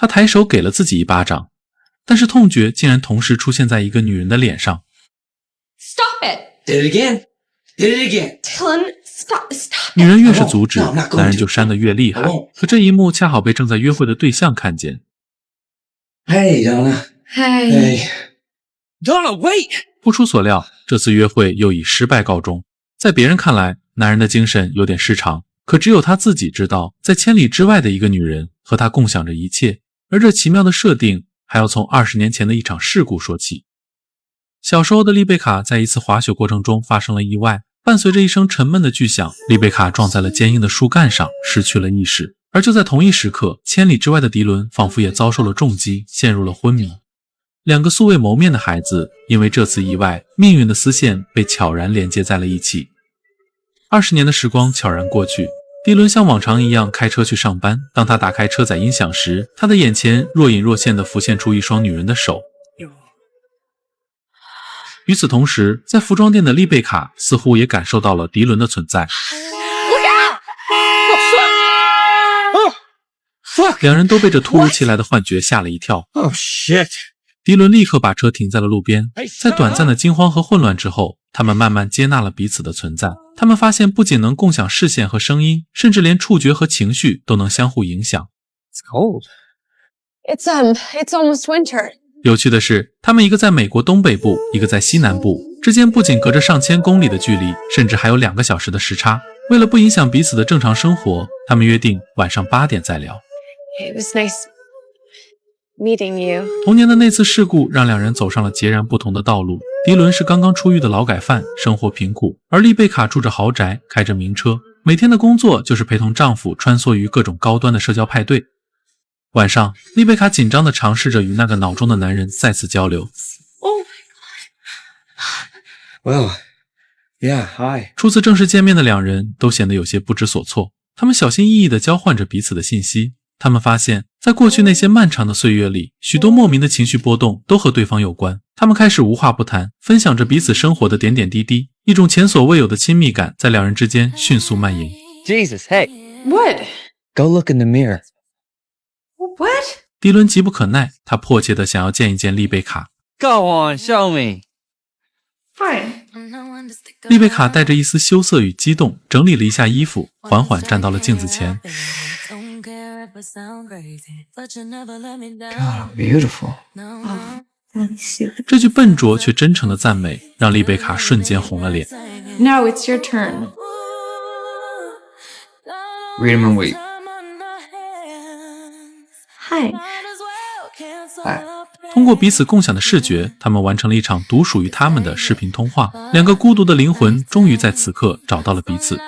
他抬手给了自己一巴掌，但是痛觉竟然同时出现在一个女人的脸上。 Stop it! Did it again. Did it again. Dylan, stop it. 女人越是阻止， No, I'm not going to. 男人就扇得越厉害。 I won't. 可这一幕恰好被正在约会的对象看见。 Hey, Donna. Hey. Hey. Donna, wait! 不出所料，这次约会又以失败告终。在别人看来，男人的精神有点失常，可只有他自己知道，在千里之外的一个女人和他共享着一切。而这奇妙的设定还要从20年前的一场事故说起。小时候的丽贝卡在一次滑雪过程中发生了意外，伴随着一声沉闷的巨响，丽贝卡撞在了坚硬的树干上，失去了意识。而就在同一时刻，千里之外的迪伦仿佛也遭受了重击，陷入了昏迷。两个素未谋面的孩子因为这次意外，命运的丝线被悄然连接在了一起。20年的时光悄然过去，迪伦像往常一样开车去上班。当他打开车载音响时，他的眼前若隐若现地浮现出一双女人的手。与此同时，在服装店的丽贝卡似乎也感受到了迪伦的存在。两人都被这突如其来的幻觉吓了一跳。 Oh, shit. 迪伦立刻把车停在了路边，在短暂的惊慌和混乱之后，他们慢慢接纳了彼此的存在。他们发现不仅能共享视线和声音，甚至连触觉和情绪都能相互影响。 It's cold. It's almost winter. 有趣的是，他们一个在美国东北部，一个在西南部，之间不仅隔着上千公里的距离，甚至还有2个小时的时差。为了不影响彼此的正常生活，他们约定晚上8点再聊。 It was nice meeting you. 童年的那次事故让两人走上了截然不同的道路。迪伦是刚刚出狱的劳改犯，生活贫苦，而丽贝卡住着豪宅，开着名车，每天的工作就是陪同丈夫穿梭于各种高端的社交派对。晚上，丽贝卡紧张地尝试着与那个脑中的男人再次交流。 Well, yeah, hi. 初次正式见面的两人都显得有些不知所措，他们小心翼翼地交换着彼此的信息。他们发现，在过去那些漫长的岁月里，许多莫名的情绪波动都和对方有关。他们开始无话不谈，分享着彼此生活的点点滴滴，一种前所未有的亲密感在两人之间迅速蔓延。 Jesus, hey. What? Go look in the mirror. What? 迪伦急不可耐，他迫切地想要见一见丽贝卡。 Go on, show me. Fine. 丽贝卡带着一丝羞涩与激动，整理了一下衣服，缓缓站到了镜子前。 God, beautiful. 这句笨拙却真诚的赞美让丽贝卡瞬间红了脸。 Now it's your turn. Read them and wait. Hi. Hi. 通过彼此共享的视觉，他们完成了一场独属于他们的视频通话。两个孤独的灵魂终于在此刻找到了彼此。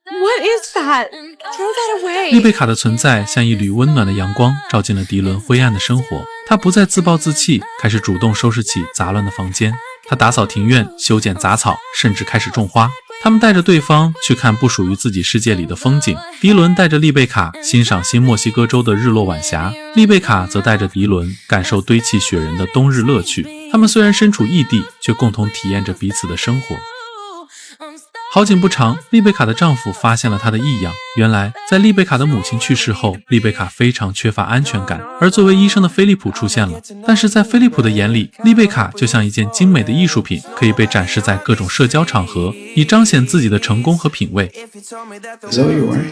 What is that? Throw that away. 丽贝卡的存在像一缕温暖的阳光，照进了迪伦灰暗的生活。他不再自暴自弃，开始主动收拾起杂乱的房间。他打扫庭院，修剪杂草，甚至开始种花。他们带着对方去看不属于自己世界里的风景。迪伦带着丽贝卡欣赏新墨西哥州的日落晚霞，丽贝卡则带着迪伦感受堆砌雪人的冬日乐趣。他们虽然身处异地，却共同体验着彼此的生活。好景不长，丽贝卡的丈夫发现了她的异样。原来，在丽贝卡的母亲去世后，丽贝卡非常缺乏安全感，而作为医生的菲利普出现了。但是在菲利普的眼里，丽贝卡就像一件精美的艺术品，可以被展示在各种社交场合，以彰显自己的成功和品味。 Is that what you're wearing?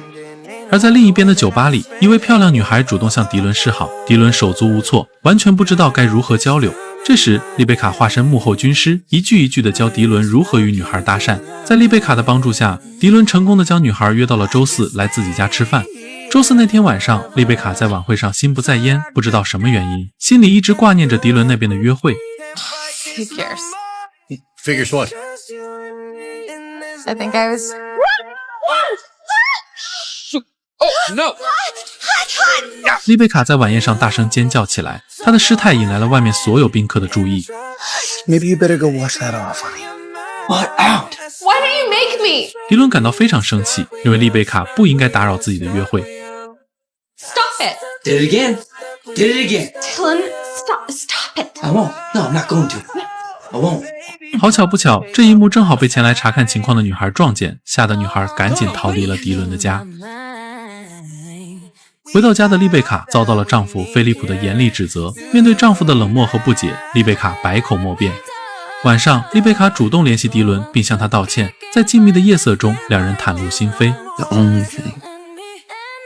而在另一边的酒吧里，一位漂亮女孩主动向迪伦示好，迪伦手足无措，完全不知道该如何交流。这时，丽贝卡化身幕后军师，一句一句地教迪伦如何与女孩搭讪。在丽贝卡的帮助下，迪伦成功地将女孩约到了周四来自己家吃饭。周四那天晚上，丽贝卡在晚会上心不在焉，不知道什么原因，心里一直挂念着迪伦那边的约会。 Who cares? Figures what? I think I was. Oh, no! 丽贝卡在晚宴上大声尖叫起来，她的失态引来了外面所有宾客的注意。 Maybe you better go wash that off, honey. What out? Why did you make me? 迪伦感到非常生气，认为丽贝卡不应该打扰自己的约会。 Stop it. Did it again. Did it again. Dylan, stop it. I won't. No, I'm not going to. I won't. 好巧不巧，这一幕正好被前来查看情况的女孩撞见，吓得女孩赶紧逃离了迪伦的家。回到家的丽贝卡遭到了丈夫菲利普的严厉指责，面对丈夫的冷漠和不解，丽贝卡百口莫辩。晚上，丽贝卡主动联系迪伦并向他道歉，在静谧的夜色中，两人袒露心扉。 The only thing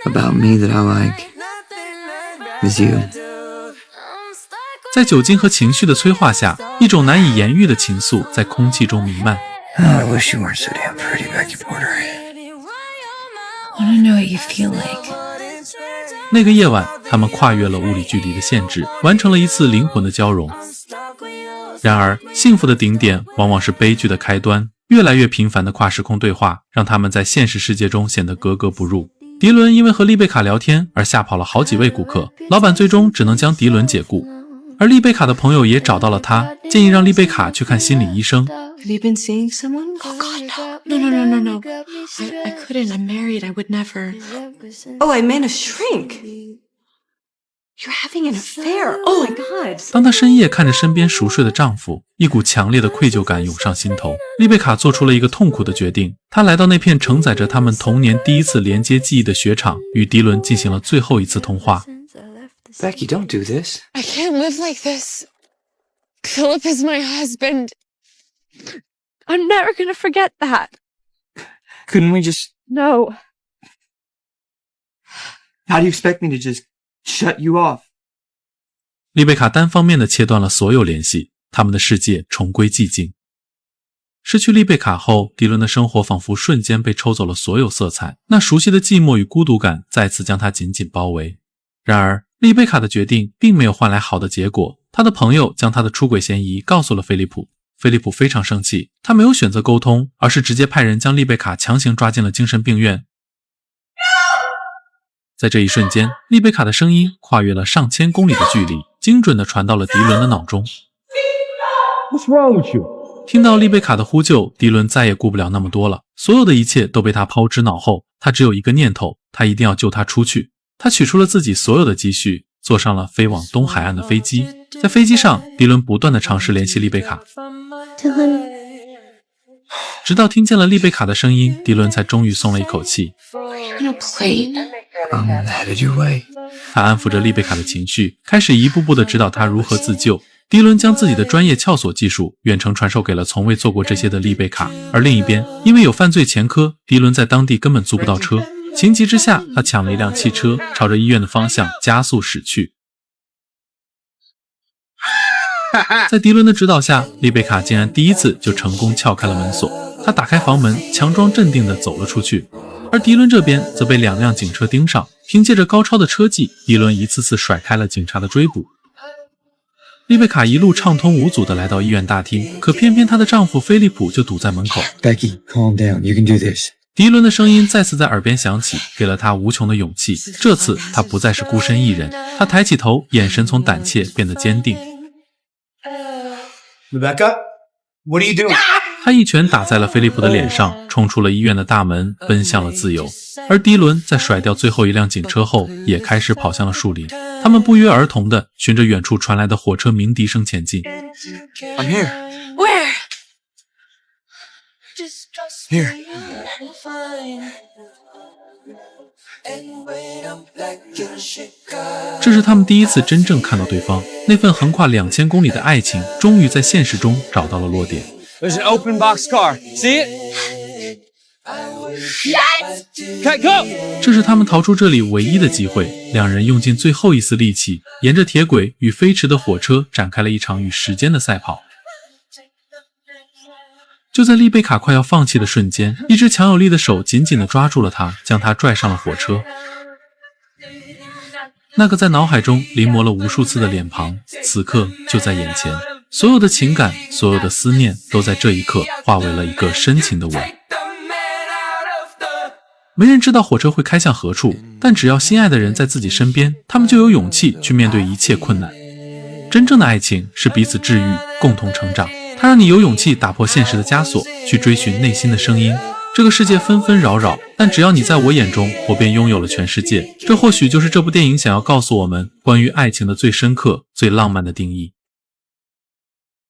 about me that I like is you. 在酒精和情绪的催化下，一种难以言喻的情愫在空气中弥漫。 I wish you weren't so damn pretty, Becky Porter. I want to know what you feel like. 那个夜晚，他们跨越了物理距离的限制，完成了一次灵魂的交融。然而，幸福的顶点往往是悲剧的开端。越来越频繁的跨时空对话，让他们在现实世界中显得格格不入。迪伦因为和丽贝卡聊天而吓跑了好几位顾客，老板最终只能将迪伦解雇。而丽贝卡的朋友也找到了他，建议让丽贝卡去看心理医生。 Have you been seeing someone? Oh God, no. I couldn't. I'm married. I would never. Oh, I meant a shrink. You're having an affair. Oh my God. 当她深夜看着身边熟睡的丈夫，一股强烈的愧疚感涌上心头。丽贝卡做出了一个痛苦的决定，她来到那片承载着他们童年第一次连接记忆的雪场，与迪伦进行了最后一次通话。 Becky, don't do this. I can't live like this. Philip is my husband. I'm never gonna forget that. Couldn't we just... No. How do you expect me to just shut you off? 丽贝卡单方面地切断了所有联系，他们的世界重归寂静。失去丽贝卡后，迪伦的生活仿佛瞬间被抽走了所有色彩，那熟悉的寂寞与孤独感再次将他紧紧包围。然而，丽贝卡的决定并没有换来好的结果，他的朋友将他的出轨嫌疑告诉了菲利普。菲利普非常生气，他没有选择沟通，而是直接派人将丽贝卡强行抓进了精神病院。在这一瞬间，丽贝卡的声音跨越了上千公里的距离，精准地传到了迪伦的脑中。 What's wrong with you? 听到丽贝卡的呼救，迪伦再也顾不了那么多了，所有的一切都被他抛之脑后。他只有一个念头，他一定要救她出去。他取出了自己所有的积蓄，坐上了飞往东海岸的飞机。在飞机上，迪伦不断地尝试联系丽贝卡， Dylan. 直到听见了丽贝卡的声音，迪伦才终于松了一口气。 On a plane? I'm headed your way. 他安抚着丽贝卡的情绪，开始一步步地指导她如何自救。迪伦将自己的专业撬锁技术远程传授给了从未做过这些的丽贝卡，而另一边，因为有犯罪前科，迪伦在当地根本租不到车。情急之下，他抢了一辆汽车，朝着医院的方向加速驶去。在迪伦的指导下，丽贝卡竟然第一次就成功撬开了门锁。她打开房门，强装镇定地走了出去。而迪伦这边则被2辆警车盯上，凭借着高超的车技，迪伦一次次甩开了警察的追捕。丽贝卡一路畅通无阻地来到医院大厅，可偏偏她的丈夫菲利普就堵在门口。 Becky, calm down. You can do this. 迪伦的声音再次在耳边响起，给了他无穷的勇气。这次他不再是孤身一人，他抬起头，眼神从胆怯变得坚定。 Rebecca, what are you doing? 他一拳打在了菲利普的脸上，冲出了医院的大门，奔向了自由。而迪伦在甩掉最后一辆警车后，也开始跑向了树林。他们不约而同地循着远处传来的火车鸣笛声前进。 I'm here. Where? Here. 这是他们第一次真正看到对方，那份横跨2000公里的爱情，终于在现实中找到了落点。 There's an open box car. See it? Okay, go! 这是他们逃出这里唯一的机会，两人用尽最后一丝力气，沿着铁轨与飞驰的火车展开了一场与时间的赛跑。就在丽贝卡快要放弃的瞬间，一只强有力的手紧紧地抓住了她，将她拽上了火车。那个在脑海中临摹了无数次的脸庞，此刻就在眼前。所有的情感，所有的思念，都在这一刻化为了一个深情的吻。没人知道火车会开向何处，但只要心爱的人在自己身边，他们就有勇气去面对一切困难。真正的爱情是彼此治愈，共同成长。它让你有勇气打破现实的枷锁，去追寻内心的声音。这个世界纷纷扰扰，但只要你在我眼中，我便拥有了全世界。这或许就是这部电影想要告诉我们关于爱情的最深刻、最浪漫的定义。